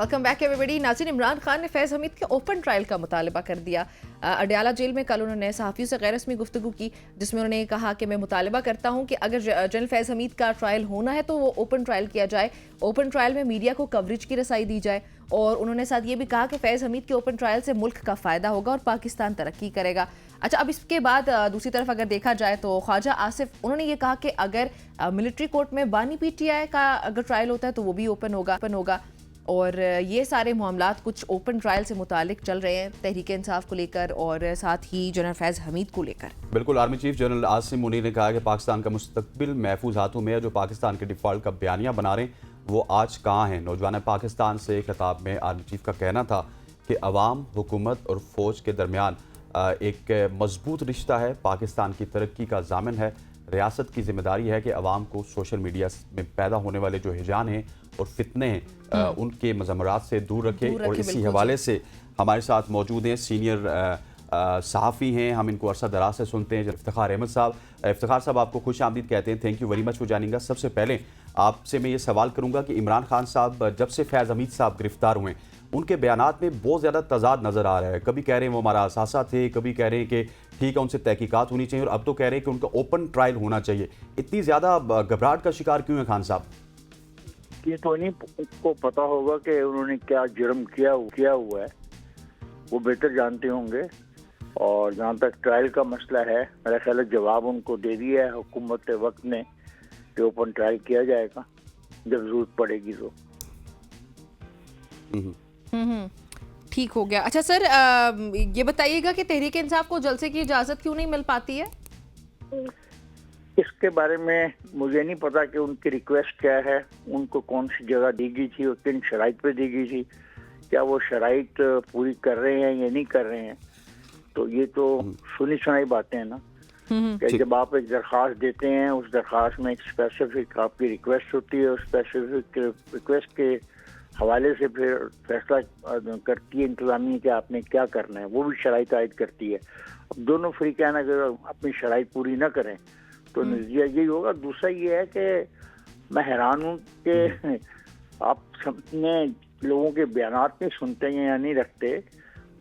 Welcome back everybody. नाज़रीन, इमरान खान ने फैज़ हमीद के ओपन ट्रायल का मुतालबा कर दिया। अडयाला जेल में कल उन्होंने सहाफ़ियों से गैर रस्मी गुफ्तगू की, जिसमें उन्होंने कहा कि मैं मुतालबा करता हूँ कि अगर जनरल फैज़ हमीद का ट्रायल होना है तो वो ओपन ट्रायल किया जाए, ओपन ट्रायल में मीडिया को कवरेज की रसाई दी जाए। और उन्होंने साथ ये भी कहा कि फैज़ हमीद के ओपन ट्रायल से मुल्क का फ़ायदा होगा और पाकिस्तान तरक्की करेगा। अच्छा, अब इसके बाद दूसरी तरफ अगर देखा जाए तो ख्वाजा आसिफ उन्होंने ये कहा कि अगर मिलिट्री कोर्ट में बानी PTI का अगर ट्रायल होता है तो वो भी ओपन होगा। और ये सारे मामलात कुछ ओपन ट्रायल से मुतालिक चल रहे हैं, तहरीक इंसाफ को लेकर और साथ ही जनरल फैज़ हमीद को लेकर। बिल्कुल, army chief general Asim Munir ने कहा कि पाकिस्तान का मुस्तकबिल महफूज हाथों में है। जो पाकिस्तान के डिफ़ॉल्ट का बयानिया बना रहे हैं वो आज कहाँ हैं। नौजवान पाकिस्तान से खिताब में आर्मी चीफ का कहना था कि अवाम, हुकूमत और फ़ौज के दरमियान एक मजबूत रिश्ता है, पाकिस्तान की तरक्की का ज़ामिन है। रियासत की जिम्मेदारी है कि अवाम को सोशल मीडिया में पैदा होने वाले जो हिजान हैं और फितने हैं उनके मज़मरात से दूर रखे। और इसी हवाले से हमारे साथ मौजूद हैं सीनियर सहाफ़ी हैं, हम इनको अरसा दराज से सुनते हैं, इफ्तिखार अहमद साहब। इफ्तिखार साहब, आपको खुश आमदीद कहते हैं, thank you very much for joining us. सबसे पहले आपसे मैं ये सवाल करूँगा कि इमरान खान साहब जब से फैज़ हमीद साहब गिरफ्तार हुए उनके बयानात में बहुत ज़्यादा तजाद नज़र आ रहा है। कभी कह रहे हैं वो हमारा असासा थे, कभी कह रहे हैं कि ठीक है उनसे तहकीकात होनी चाहिए, और अब तो कह रहे हैं कि उनका ओपन ट्रायल होना चाहिए। इतनी ज़्यादा घबराहट का शिकार क्यों है खान साहब? ये तो नहीं को पता होगा कि उन्होंने क्या जुर्म किया हुआ है, वो बेहतर जानते होंगे। और जहाँ तक ट्रायल का मसला है, मेरा ख्याल है जवाब उनको दे दिया है हुकूमत वक्त ने कि ओपन ट्रायल किया जाएगा जब जरूरत पड़ेगी तो। ठीक हो गया। अच्छा सर, ये बताइएगा कि तहरीक इंसाफ को जलसे की इजाज़त क्यों नहीं मिल पाती है? इसके बारे में मुझे नहीं पता कि उनकी रिक्वेस्ट क्या है, उनको कौन सी जगह दी गई थी और किन शराइत पे दी गई थी, क्या वो शराइत पूरी कर रहे हैं या नहीं कर रहे हैं। तो ये तो सुनी सुनाई बातें हैं ना, कि जब आप एक दरख्वास्त देते हैं उस दरख्वास्त में एक स्पेसिफिक आपकी रिक्वेस्ट होती है, उस स्पेसिफिक रिक्वेस्ट के हवाले से फिर फैसला करती है इंतजामिया कि आपने क्या करना है, वो भी शराइत आयद करती है। अब दोनों फ्रीकैन अगर अपनी शराइत पूरी ना करें तो नतीजा यही होगा। दूसरा ये है कि मैं हैरान हूँ कि आप अपने लोगों के बयानात नहीं सुनते हैं या नहीं रखते।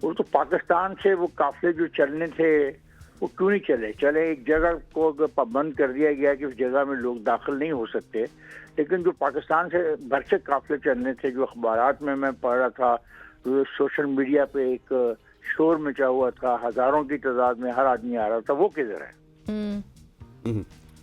वो तो पाकिस्तान से वो काफिले जो चलने थे वो क्यों नहीं चले। एक जगह को अगर पाबंद कर दिया गया कि उस जगह में लोग दाखिल नहीं हो सकते, लेकिन जो पाकिस्तान से भर से काफिले चलने थे, जो अखबारात में मैं पढ़ रहा था, जो सोशल मीडिया पे एक शोर मचा हुआ था, हजारों की तादाद में हर आदमी आ रहा था, वो किधर है?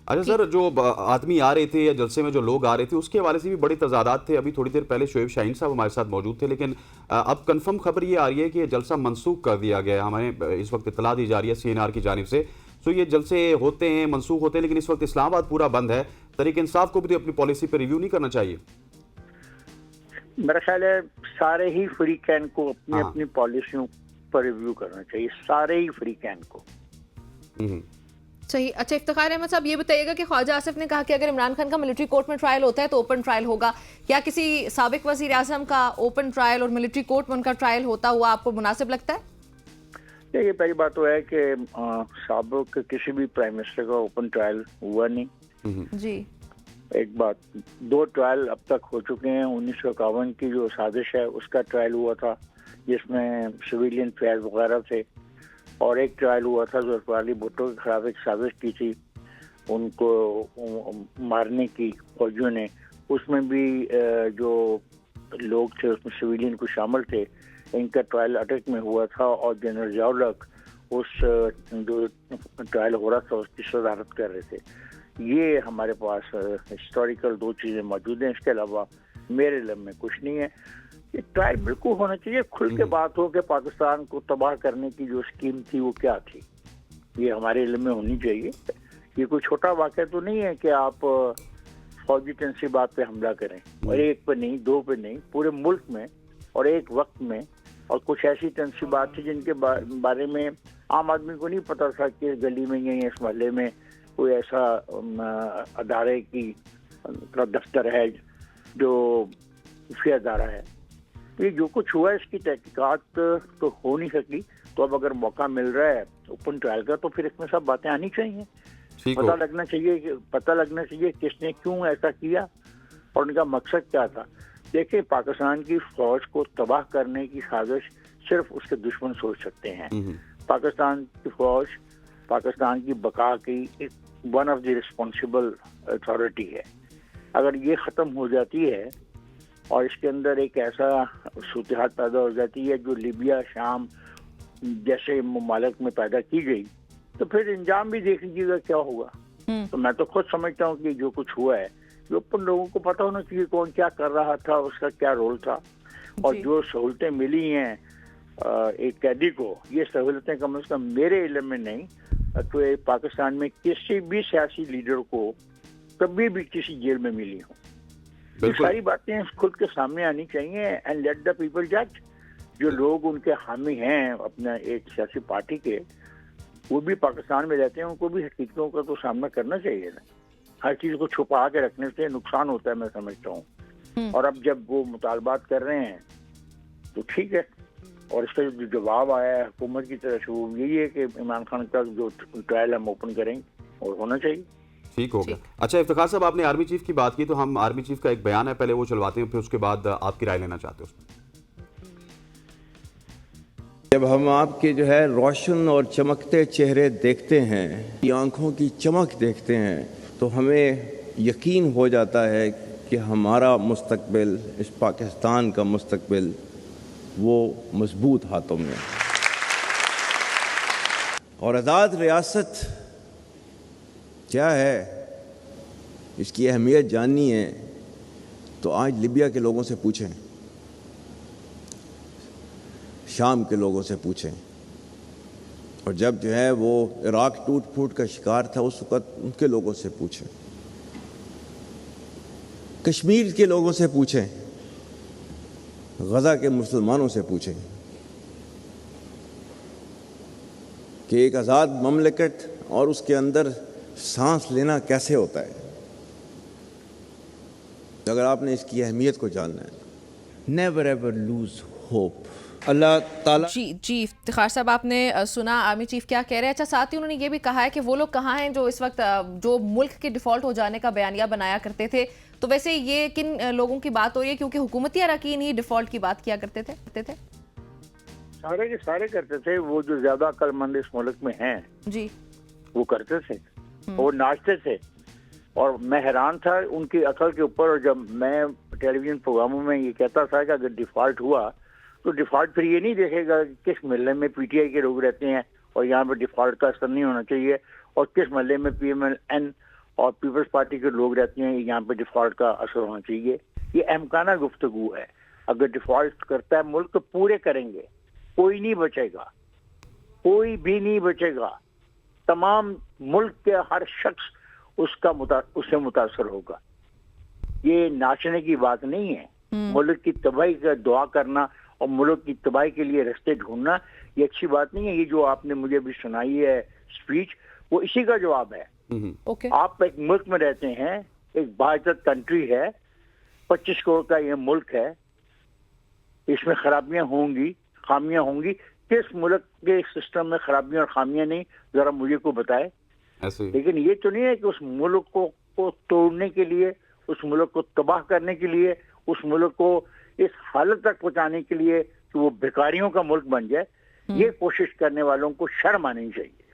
अच्छा सर, जो आदमी आ रहे थे या जलसे में जो लोग आ रहे थे उसके हवाले से भी बड़े तजादात थे। अभी थोड़ी देर पहले शोएब शाहीन साहब हमारे साथ मौजूद थे, लेकिन अब कंफर्म खबर ये आ रही है कि ये जलसा मनसूख कर दिया गया है। हमें इस वक्त इत्तला दी जा रही है CNR की जानिब से। तो ये जलसे होते हैं, मनसूख होते हैं, लेकिन इस वक्त इस्लामाबाद पूरा बंद है। तहरीक इंसाफ को भी तो अपनी पॉलिसी पर रिव्यू नहीं करना चाहिए? मेरा ख्याल है सारे ही फ्री कैन को अपनी अपनी पॉलिसियों पर रिव्यू करना चाहिए, सारे ही फ्री कैन को। सही। अच्छा, इफ्तिखार अहमद साहब, ये बताइएगा कि ख्वाजा आसिफ ने कहा कि अगर इमरान खान का मिलिट्री कोर्ट में ट्रायल होता है तो ओपन ट्रायल होगा। क्या किसी साबिक वज़ीर आज़म का ओपन ट्रायल और मिलिट्री कोर्ट में उनका ट्रायल होता हुआ आपको मुनासिब लगता है? ये पहली बात तो है कि साबिक किसी भी प्राइम मिनिस्टर का ओपन ट्रायल हुआ नहीं जी। एक बात, 2 ट्रायल अब तक हो चुके हैं। 1951 की जो साजिश है उसका ट्रायल हुआ था जिसमें सिविलियन फैज वगैरह थे, और एक ट्रायल हुआ था ज़ुल्फ़िकार अली भुट्टो के खिलाफ एक साजिश की थी उनको मारने की फौजियों ने। उसमें भी जो लोग थे उसमें सिविलियन को शामिल थे। इनका ट्रायल अटक में हुआ था और जनरल ज़ियाउल-हक उस जो ट्रायल हो रहा था उसकी सदारत कर रहे थे। ये हमारे पास हिस्टोरिकल 2 चीज़ें मौजूद हैं, इसके अलावा मेरे इल्म में कुछ नहीं है। ये ट्रायल बिल्कुल होना चाहिए, खुल के बात हो कि पाकिस्तान को तबाह करने की जो स्कीम थी वो क्या थी, ये हमारे इल्म में होनी चाहिए। ये कोई छोटा वाक़या तो नहीं है कि आप फौजी तनसीबात पे हमला करें, और एक पे नहीं, 2 पे नहीं, पूरे मुल्क में और एक वक्त में। और कुछ ऐसी तनसीबात थी जिनके बारे में आम आदमी को नहीं पता था कि इस गली में या इस मोहल्ले में कोई ऐसा अदारे की का दफ्तर है जो खुफिया अदारा है। ये जो कुछ हुआ इसकी तहकीकात तो हो नहीं सकी, तो अब अगर मौका मिल रहा है ओपन ट्रायल का तो फिर इसमें सब बातें आनी चाहिए। पता लगना चाहिए किसने क्यों ऐसा किया और उनका मकसद क्या था। دیکھیں پاکستان کی فوج کو تباہ کرنے کی سازش صرف اس کے دشمن سوچ سکتے ہیں. پاکستان کی فوج پاکستان کی بقا کی one of the responsible authority ہے. اگر یہ ختم ہو جاتی ہے اور اس کے اندر ایک ایسا صورتحال پیدا ہو جاتی ہے جو لیبیا شام جیسے ممالک میں پیدا کی گئی تو پھر انجام بھی دیکھ لیجیے گا کیا ہوگا. تو میں تو خود سمجھتا ہوں کہ جو کچھ ہوا ہے جو اپن لوگوں کو پتہ ہونا چاہیے کون کیا کر رہا تھا, اس کا کیا رول تھا, اور جو سہولتیں ملی ہیں ایک قیدی کو, یہ سہولتیں کم از کم میرے علم میں نہیں تو پاکستان میں کسی بھی سیاسی لیڈر کو کبھی بھی کسی جیل میں ملی ہوں. یہ ساری باتیں خود کے سامنے آنی چاہیے اینڈ لیٹ دا پیپل جج. جو لوگ ان کے حامی ہیں اپنا ایک سیاسی پارٹی کے, وہ بھی پاکستان میں رہتے ہیں, ان کو بھی حقیقتوں کا تو سامنا کرنا چاہیے نا. ہر چیز کو چھپا کے رکھنے سے نقصان ہوتا ہے میں سمجھتا ہوں. اور اب جب وہ مطالبات کر رہے ہیں تو ٹھیک ہے, اور اس کا جو جواب آیا ہے حکومت کی طرف سے وہ یہی ہے کہ عمران خان کا جو ٹرائل ہم اوپن کریں اور ہونا چاہیے. ٹھیک ہو گیا. اچھا افتخار صاحب, آپ نے آرمی چیف کی بات کی تو ہم آرمی چیف کا ایک بیان ہے پہلے وہ چلواتے ہیں, پھر اس کے بعد آپ کی رائے لینا چاہتے ہیں اس میں. جب ہم آپ کے جو ہے روشن اور چمکتے چہرے دیکھتے ہیں, آنکھوں کی چمک دیکھتے ہیں, تو ہمیں یقین ہو جاتا ہے کہ ہمارا مستقبل, اس پاکستان کا مستقبل وہ مضبوط ہاتھوں میں. اور آزاد ریاست کیا ہے, اس کی اہمیت جاننی ہے تو آج لیبیا کے لوگوں سے پوچھیں, شام کے لوگوں سے پوچھیں, اور جب جو ہے وہ عراق ٹوٹ پھوٹ کا شکار تھا اس وقت ان کے لوگوں سے پوچھیں, کشمیر کے لوگوں سے پوچھیں, غزہ کے مسلمانوں سے پوچھیں کہ ایک آزاد مملکت اور اس کے اندر سانس لینا کیسے ہوتا ہے. اگر آپ نے اس کی اہمیت کو جاننا ہے, نیور ایور لوز ہوپ. اللہ تعالیٰ. جی افتخار صاحب, آپ نے سنا آرمی چیف کیا کہہ رہے ہیں. اچھا ساتھ ہی انہوں نے یہ بھی کہا ہے کہ وہ لوگ کہاں ہیں جو اس وقت جو ملک کے ڈیفالٹ ہو جانے کا بیانیہ بنایا کرتے تھے. تو ویسے یہ کن لوگوں کی بات ہو رہی ہے, کیونکہ حکومتی اراکین ہی ڈیفالٹ کی بات کیا کرتے تھے. سارے کے سارے کرتے تھے, وہ جو زیادہ عقل مند اس ملک میں ہیں جی وہ کرتے تھے, وہ ناچتے تھے. اور میں حیران تھا ان کی عقل کے اوپر. اور جب میں ٹیلی ویژن پروگراموں میں یہ کہتا تھا کہ اگر ڈیفالٹ ہوا تو ڈیفالٹ پھر یہ نہیں دیکھے گا کہ کس محلے میں پی ٹی آئی کے لوگ رہتے ہیں اور یہاں پہ ڈیفالٹ کا اثر نہیں ہونا چاہیے, اور کس محلے میں پی ایم ایل این اور پیپلز پارٹی کے لوگ رہتے ہیں یہاں پہ ڈیفالٹ کا اثر ہونا چاہیے. یہ احمقانہ گفتگو ہے. اگر ڈیفالٹ کرتا ہے ملک تو پورے کریں گے, کوئی نہیں بچے گا, کوئی بھی نہیں بچے گا. تمام ملک کے ہر شخص اس سے متاثر ہوگا. یہ ناچنے کی بات نہیں ہے. ملک کی تباہی کا دعا کرنا اور ملک کی تباہی کے لیے رستے ڈھونڈنا یہ اچھی بات نہیں ہے. یہ جو آپ نے مجھے بھی سنائی ہے اسپیچ, وہ اسی کا جواب ہے. آپ ایک ملک میں رہتے ہیں, ایک باعزت کنٹری ہے, 25 کروڑ کا یہ ملک ہے, اس میں خرابیاں ہوں گی, خامیاں ہوں گی. کس ملک کے سسٹم میں خرابیاں اور خامیاں نہیں, ذرا مجھے کو بتائے. لیکن یہ تو نہیں ہے کہ اس ملک کو توڑنے کے لیے, اس ملک کو تباہ کرنے کے لیے, اس ملک کو اس حالت تک پہنچانے کے لیے کہ وہ بھکاریوں کا ملک بن جائے. یہ کوشش کرنے والوں کو شرم آنی چاہیے.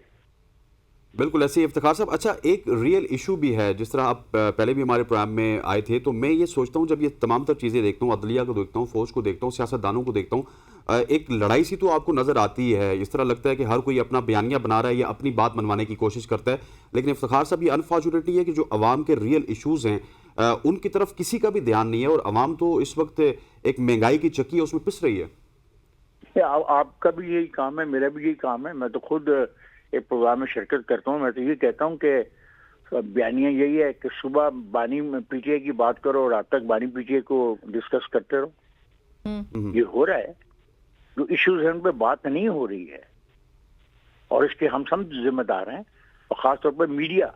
بالکل ایسے ہی افتخار صاحب. اچھا ایک ریئل ایشو بھی ہے, جس طرح آپ پہلے بھی ہمارے پروگرام میں آئے تھے, تو میں یہ سوچتا ہوں جب یہ تمام تر چیزیں دیکھتا ہوں, عدلیہ کو دیکھتا ہوں, فوج کو دیکھتا ہوں, سیاستدانوں کو دیکھتا ہوں, ایک لڑائی سی تو آپ کو نظر آتی ہے. اس طرح لگتا ہے کہ ہر کوئی اپنا بیانیہ بنا رہا ہے یا اپنی بات منوانے کی کوشش کرتا ہے. لیکن افتخار صاحب یہ انفارچونیٹلی ہے کہ جو عوام کے ریئل ایشوز ہیں ان کی طرف کسی کا بھی دھیان نہیں ہے, اور عوام تو اس وقت ایک مہنگائی کی چکی ہے اس میں پس رہی ہے. آپ کا بھی یہی کام ہے, میرا بھی یہی کام ہے. میں تو خود ایک پروگرام میں شرکت کرتا ہوں. میں تو یہ کہتا ہوں کہ بیانیہ یہی ہے کہ صبح بانی پی ٹی آئی کی بات کرو اور رات تک بانی پی ٹی آئی کو ڈسکس کرتے رہو. یہ ہو رہا ہے. جو ایشوز ہیں ان پہ بات نہیں ہو رہی ہے, اور اس کے ہم سب ذمہ دار ہیں, اور خاص طور پر میڈیا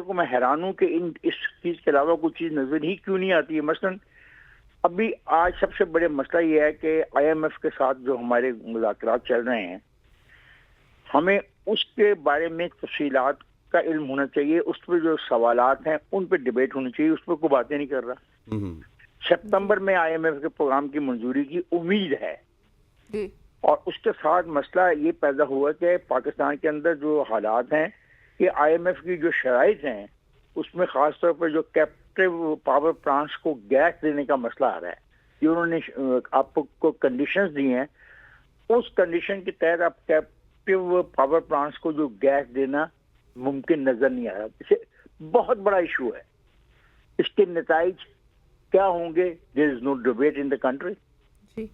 کو میں حیران ہوں کہ اس چیز کے علاوہ کوئی چیز نظر ہی کیوں نہیں آتی ہے. مثلاً ابھی آج سب سے بڑے مسئلہ یہ ہے کہ آئی ایم ایف کے ساتھ جو ہمارے مذاکرات چل رہے ہیں, ہمیں اس کے بارے میں تفصیلات کا علم ہونا چاہیے. اس پہ جو سوالات ہیں ان پہ ڈیبیٹ ہونی چاہیے. اس پہ کوئی باتیں نہیں کر رہا. सितंबर में IMF के प्रोग्राम की मंजूरी की उम्मीद है। जी और उसके साथ मसला ये पैदा हुआ कि पाकिस्तान के अंदर जो हालात हैं कि IMF की जो शराइत हैं उसमें खास तौर पर जो कैप्टिव पावर प्लांट्स को गैस देने का मसला आ रहा है। ये उन्होंने आपको कंडीशंस दी हैं, उस कंडीशन के तहत आप कैप्टिव पावर प्लांट्स को जो गैस देना मुमकिन नजर नहीं आ रहा। इसे बहुत बड़ा इशू है। इसके नताइज क्या होंगे? There is no debate in the country. जी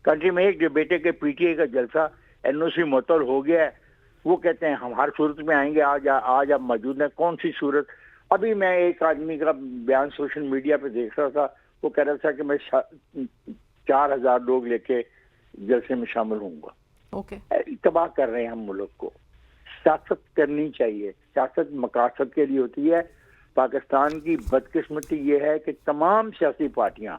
कंट्री में एक डिबेट है कि PTI का जलसा NOC मुअत्तल हो गया है। वो कहते हैं हम हर सूरत में आएंगे, आज आप मौजूद हैं। कौन सी सूरत? अभी मैं एक आदमी का बयान सोशल मीडिया पे देख रहा था, वो कह रहा था कि मैं 4000 लोग लेके जलसे में शामिल होऊंगा। ओके तबाह कर रहे हैं हम मुल्क को। सियासत करनी चाहिए, सियासत मकासद के लिए होती है। पाकिस्तान की बदकिस्मती ये है कि तमाम सियासी पार्टियां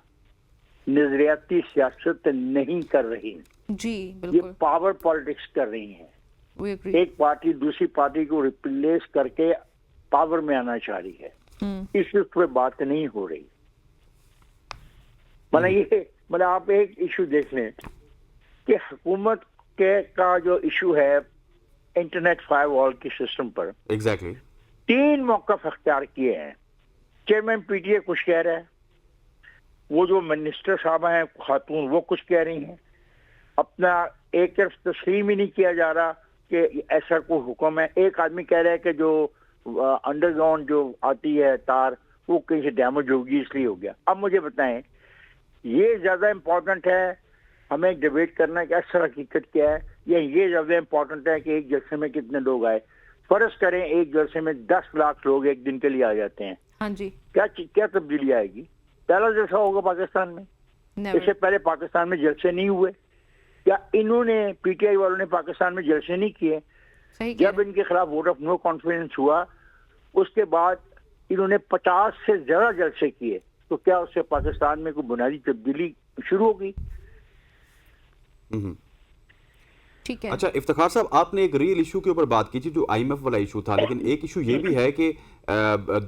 नजरियाती सियासत नहीं कर रही, जी ये बिल्कुल पावर पॉलिटिक्स कर रही हैं। We agree. एक पार्टी दूसरी पार्टी को रिप्लेस करके पावर में आना चाह रही है। इस पे बात नहीं हो रही। मतलब आप एक इशू देख लें कि हुकूमत का जो इशू है इंटरनेट फायरवॉल के सिस्टम पर, एग्जैक्टली 3 मौक़िफ़ अख्तियार किए हैं। चेयरमैन PTI कुछ कह रहा है, वो जो मिनिस्टर साहब हैं खातून वो कुछ कह रही हैं। अपना एक तरफ तस्लीम ही नहीं किया जा रहा कि ऐसा कोई हुक्म है। एक आदमी कह रहा है कि जो अंडरग्राउंड जो आती है तार वो कहीं से डैमेज होगी इसलिए हो गया। अब मुझे बताएं, ये ज्यादा इम्पोर्टेंट है हमें डिबेट करना कि असल हकीकत क्या है, या ये ज्यादा इम्पोर्टेंट है कि एक जलसे में कितने लोग आए? फर्ज करें एक जलसे में 10 लाख लोग एक दिन के लिए आ जाते हैं, हाँ जी क्या तब्दीली आएगी? पहला जलसा होगा पाकिस्तान में। नेवर इससे पहले पाकिस्तान में जलसे नहीं हुए। या इन्होंने PTI वालों ने पाकिस्तान में जलसे नहीं किए। सही कह जब इनके खिलाफ वोट ऑफ नो कॉन्फिडेंस हुआ उसके बाद इन्होंने 50 से ज्यादा जलसे किए, तो क्या उससे पाकिस्तान में कोई बुनियादी तब्दीली शुरू होगी? ठीक है। अच्छा इफ्तिखार साहब, आपने एक रियल इशू के ऊपर बात की थी जो IMF वाला इशू था, लेकिन एक इशू ये भी है कि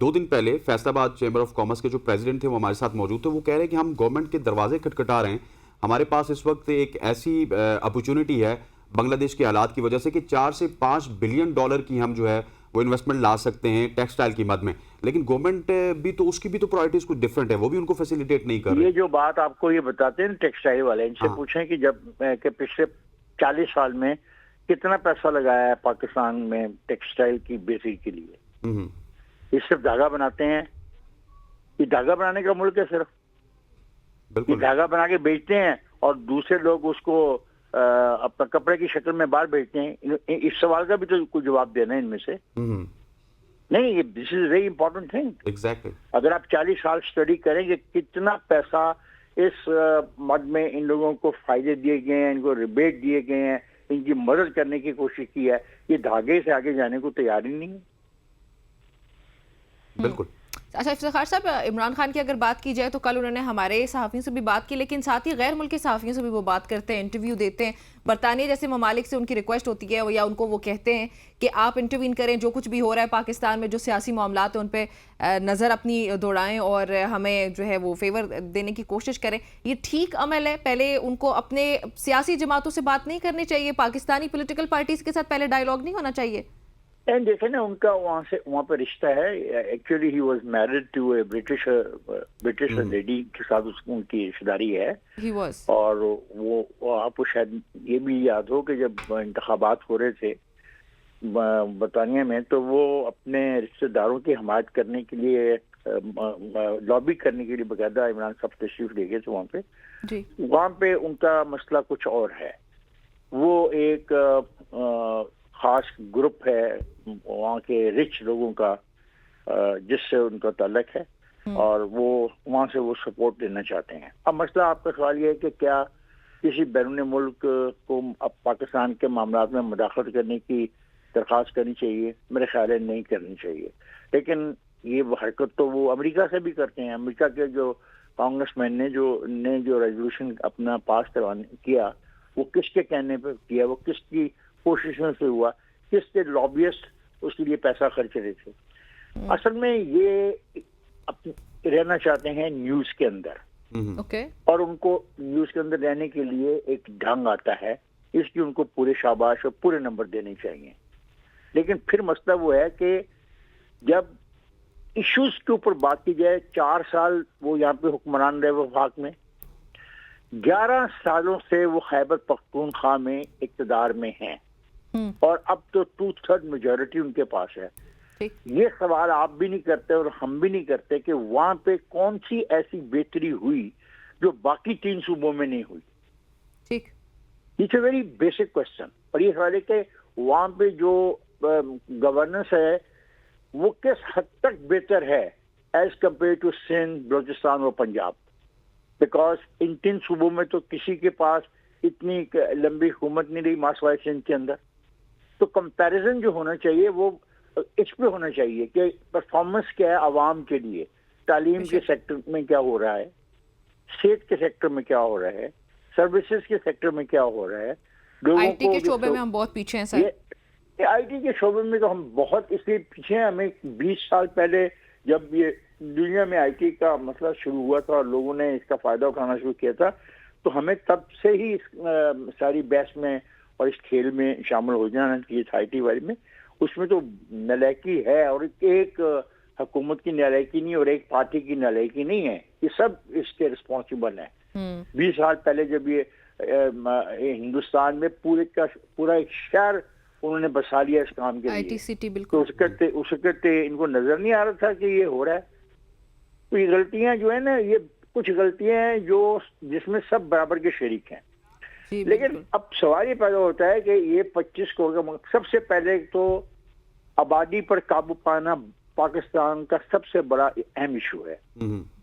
2 दिन पहले फैसलाबाद चैम्बर ऑफ कॉमर्स के जो प्रेसिडेंट थे वो हमारे साथ मौजूद थे। वो कह रहे हैं कि हम गवर्नमेंट के दरवाजे खटखटा रहे हैं, हमारे पास इस वक्त एक ऐसी अपॉर्चुनिटी है बांग्लादेश के हालात की वजह से कि 4 से 5 बिलियन डॉलर की हम जो है वो इन्वेस्टमेंट ला सकते हैं टेक्सटाइल की मद में। लेकिन गवर्नमेंट भी तो उसकी भी तो प्रायोरिटीज कुछ डिफरेंट है, वो भी उनको फैसिलिटेट नहीं कर रही। ये जो बात आपको ये बताते हैं टेक्सटाइल वाले, इनसे हाँ। पूछें कि जब कि पिछले 40 साल में कितना पैसा लगाया है पाकिस्तान में टेक्सटाइल की बेसिक के लिए। ये सिर्फ धागा बनाते हैं, ये धागा बनाने का मुल्क है सिर्फ। ये बिल्कुल धागा बना के बेचते हैं और दूसरे लोग उसको अपना कपड़े की शक्ल में बाहर बेचते हैं। इस सवाल का भी तो कोई जवाब देना है इनमें से। नहीं, ये this is very important thing. Exactly अगर आप 40 साल स्टडी करेंगे कितना पैसा इस मद में इन लोगों को फायदे दिए गए हैं, इनको रिबेट दिए गए हैं, इनकी मदद करने की कोशिश की है, ये धागे से आगे जाने को तैयार ही नहीं है। बिल्कुल। अच्छा इफ्तिखार साहब, इमरान खान की अगर बात की जाए तो कल उन्होंने हमारे सहाफ़ियों से भी बात की, लेकिन साथ ही गैर मुल्की सहाफ़ियों से भी वो बात करते हैं, इंटरव्यू देते हैं। बरतानिया जैसे ममालिक से उनकी रिक्वेस्ट होती है या उनको वो कहते हैं कि आप इंटरवीन करें, जो कुछ भी हो रहा है पाकिस्तान में, जो सियासी मामलात हैं उन पर नज़र अपनी दौड़ाएं और हमें जो है वो फेवर देने की कोशिश करें। ये ठीक अमल है? पहले उनको अपने सियासी जमातों से बात नहीं करनी चाहिए? पाकिस्तानी पोलिटिकल पार्टीज़ के साथ पहले डायलॉग नहीं होना चाहिए? एंड देखे ना, उनका वहाँ पर रिश्ता है। Actually he was married to a British lady के साथ उनकी रिश्तेदारी है। He was. और वो आपको शायद ये भी याद हो कि जब इंतखाबात हो रहे थे बरतानिया में, तो वो अपने रिश्तेदारों की हमायत करने के लिए लॉबी करने के लिए बकायदा इमरान साहब तशरीफ ले गए थे वहाँ पे। जी वहाँ पे उनका मसला कुछ और है। वो एक खास ग्रुप है वहाँ के रिच लोगों का जिससे उनका ताल्लुक है और वो वहाँ से वो सपोर्ट लेना चाहते हैं। अब मसला आपका सवाल ये है कि क्या किसी बैरून मुल्क को अब पाकिस्तान के मामलात में मुदाखलत करने की दरख्वास्त करनी चाहिए? मेरे ख्याल है नहीं करनी चाहिए। लेकिन ये हरकत तो वो अमेरिका से भी करते हैं। अमेरिका के जो कांग्रेसमैन ने जो रेजोल्यूशन अपना पास किया, वो किसके कहने पर किया, वो किसकी कोशिशों से हुआ, किसके लॉबियस्ट उसके लिए पैसा खर्च रहे थे? असल में ये रहना चाहते हैं न्यूज के अंदर। ओके। और उनको उसके अंदर रहने के लिए एक ढंग आता है, इसलिए उनको पूरे शाबाश और पूरे नंबर देने चाहिए। लेकिन फिर मसला वो है कि जब इश्यूज के ऊपर बात की जाए, 4 साल वो यहाँ पे हुक्मरान रहे वफाक में, 11 सालों से वो खैबर पख्तूनख्वा में इक़्तिदार में हैं और अब तो 2/3 मेजॉरिटी उनके पास है। ठीक। ये सवाल आप भी नहीं करते और हम भी नहीं करते कि वहां पे कौन सी ऐसी बेहतरी हुई जो बाकी 3 सूबों में नहीं हुई। ठीक। It's a very basic question. और ये सवाल है कि वहां पे जो गवर्नेंस है वो किस हद तक बेहतर है as compared to Sindh, Balochistan और पंजाब। बिकॉज इन 3 सूबों में तो किसी के पास इतनी लंबी हुकूमत नहीं रही मासवाई सिंध के अंदर। तो कंपैरिजन जो होना चाहिए वो इस पे होना चाहिए कि परफॉर्मेंस क्या है आवाम के लिए, तालीम के सेक्टर में क्या हो रहा है, सेहत के सेक्टर में क्या हो रहा है, सर्विसेज के सेक्टर में क्या हो रहा है। आईटी के शोबे में हम बहुत पीछे हैं सर। आईटी के शोबे में तो हम बहुत इसलिए पीछे हैं। हमें 20 साल पहले जब ये दुनिया में आईटी का मसला शुरू हुआ था और लोगों ने इसका फायदा उठाना शुरू किया था, तो हमें तब से ही इस सारी बहस में और इस खेल में शामिल हो जाना चाहिए था। आईटी वाले में उसमें तो नालायकी है, और एक हुकूमत की नालायकी नहीं और एक पार्टी की नालायकी नहीं है, ये सब इसके रिस्पॉन्सिबल है। 20 साल पहले जब ये हिंदुस्तान में पूरा एक शहर उन्होंने बसा लिया इस काम के लिए, आईटी सिटी, तो बिल्कुल। उस करते इनको नजर नहीं आ रहा था कि ये हो रहा है। तो ये गलतियां जो है ना, ये कुछ गलतियां हैं जो जिसमें सब बराबर के शरीक हैं। लेकिन अब सवाल ये पैदा होता है कि ये 25 करोड़ का सबसे पहले तो आबादी पर काबू पाना पाकिस्तान का सबसे बड़ा अहम इशू है।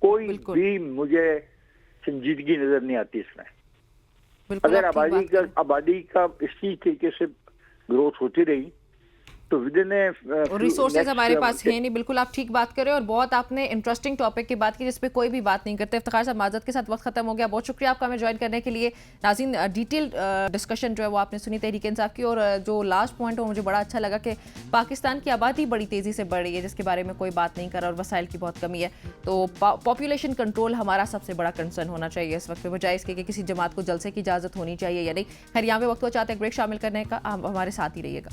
कोई भी मुझे संजीदगी नजर नहीं आती इसमें। अगर आबादी का इसी तरीके से ग्रोथ होती रही तो और रिसोर्सेज हमारे पास है नहीं। बिल्कुल आप ठीक बात करें, और बहुत आपने इंटरेस्टिंग टॉपिक की बात की जिस पे कोई भी बात नहीं करते। इफ्तिखार साहब, माजरत के साथ वक्त खत्म हो गया, बहुत शुक्रिया आपका हमें ज्वाइन करने के लिए। नाज़रीन, डिटेल डिस्कशन जो है वो आपने सुनी तहरीक इंसाफ की, और जो लास्ट पॉइंट है मुझे बड़ा अच्छा लगा कि पाकिस्तान की आबादी बड़ी तेज़ी से बढ़ रही है जिसके बारे में कोई बात नहीं कर रहा, और वसाइल की बहुत कमी है। तो पॉपुलेशन कंट्रोल हमारा सबसे बड़ा कंसर्न होना चाहिए इस वक्त, बजाय इसके कि किसी जमात को जलसे की इजाज़त होनी चाहिए या नहीं। खैर, यहाँ पे वक्त हो चाहते हैं ब्रेक शामिल करने का, हमारे साथ ही रहिएगा।